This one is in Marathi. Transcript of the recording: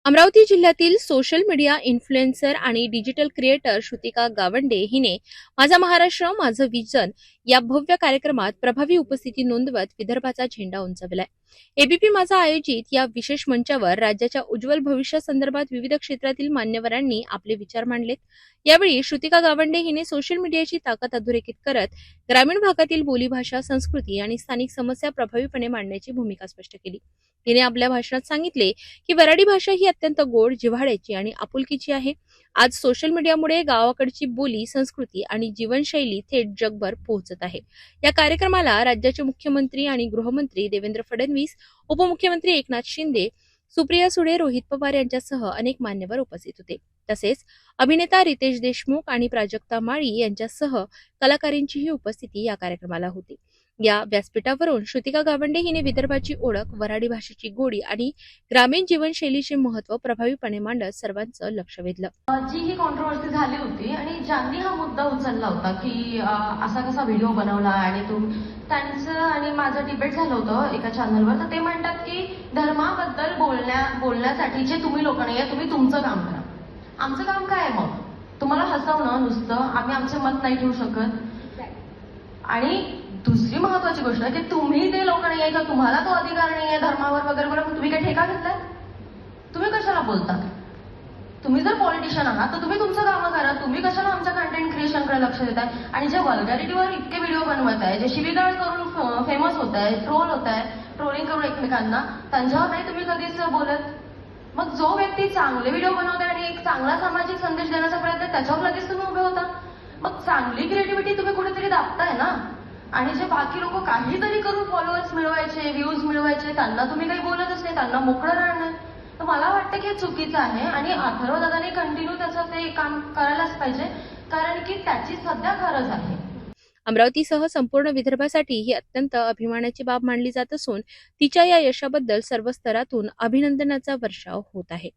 अमरावती जिल्ह्यातील सोशल मीडिया इन्फ्लुएन्सर आणि डिजिटल क्रिएटर श्रुतिका गावंडे हिने माझा महाराष्ट्र माझं विजन या भव्य कार्यक्रमात प्रभावी उपस्थिती नोंदवत विदर्भाचा झेंडा उंचावलाय। एबीपी माझा आयोजित या विशेष मंचावर राज्याच्या उज्ज्वल भविष्यासंदर्भात विविध क्षेत्रातील मान्यवरांनी आपले विचार मांडलेत। यावेळी श्रुतिका गावंडे हिने सोशल मीडियाची ताकद अधोरेखित करत ग्रामीण भागातील बोलीभाषा, संस्कृती आणि स्थानिक समस्या प्रभावीपणे मांडण्याची भूमिका स्पष्ट केली। तिने आपल्या भाषणात सांगितले की वऱ्हाडी भाषा ही अत्यंत गोड, जिव्हाळ्याची आणि आपुलकीची आहे। आज सोशल मीडियामुळे गावाकडची बोली, संस्कृती आणि जीवनशैली थेट जगभर पोहोचत आहे। या कार्यक्रमाला राज्याचे मुख्यमंत्री आणि गृहमंत्री देवेंद्र फडणवीस, उपमुख्यमंत्री एकनाथ शिंदे, सुप्रिया सुळे, रोहित पवार यांच्यासह अनेक मान्यवर उपस्थित होते। तसेच अभिनेता रितेश देशमुख आणि प्राजक्ता माळी यांच्यासह कलाकारांचीही उपस्थिती या कार्यक्रमाला होती। या व्यासपीठावरून श्रुतिका गावंडे हिने विदर्भाची ओळख, वऱ्हाडी भाषेची गोडी आणि ग्रामीण जीवनशैलीचे महत्त्व प्रभावीपणे मांडत सर्वांचं लक्ष वेधलं। जी ही कॉन्ट्रोवर्सी झाली होती आणि ज्यांनी हा मुद्दा उचलला होता की असा कसा व्हिडिओ बनवला आणि त्यांचं आणि माझं डिबेट झालं होतं एका चॅनलवर, तर ते म्हणतात की धर्माबद्दल बोलण्यासाठी जे तुम्ही लोक नाहीये, तुम्ही तुमचं काम करा। आमचं काम काय आहे मग? तुम्हाला हसवणं नुसतं? आम्ही आमचे मत नाही ठेवू शकत? आणि दुसरी महत्वाची गोष्ट की तुम्ही ते लोक नाहीये का, तुम्हाला तो अधिकार नाहीये धर्मावर वगैरे बोला, तुम्ही काय ठेका घेतलाय? तुम्ही कशाला बोलता? तुम्ही जर पॉलिटिशियन आहात तर तुम्ही तुमचं काम करा। तुम्ही कशाला आमच्या कंटेंट क्रिएशनकडे लक्ष देताय? आणि जे वल्गॅरिटीवर इतके व्हिडिओ बनवत आहे, जे शिवीगाळ करून फेमस होत आहे, ट्रोल होत आहे, ट्रोलिंग करून एकमेकांना, त्यांच्यावर नाही तुम्ही कधीच बोलत। मग जो व्यक्ती चांगले व्हिडिओ बनवते आणि एक चांगला सामाजिक संदेश देण्याचा प्रयत्न, त्याच्यावर लगेच तुम्ही उभे होता। मग चांगली क्रिएटिव्हिटी तुम्ही कुठेतरी दाबताय ना। आणि जे बाकी लोक काहीतरी करून फॉलोअर्स मिळवायचे, व्ह्यूज मिळवायचे, त्यांना तुम्ही काही बोलतच नाही, त्यांना मोकळं राहणं, तर मला वाटतं की हे चुकीचं आहे। आणि अथर्व दादाने कंटिन्यू त्याचं ते काम करायलाच पाहिजे, कारण की त्याची सध्या गरज आहे। अमरावतीसह संपूर्ण विदर्भासाठी ही अत्यंत अभिमानाची बाब मानली जात असून तिच्या या यशाबद्दल सर्व स्तरातून अभिनंदनाचा वर्षाव होत आहे।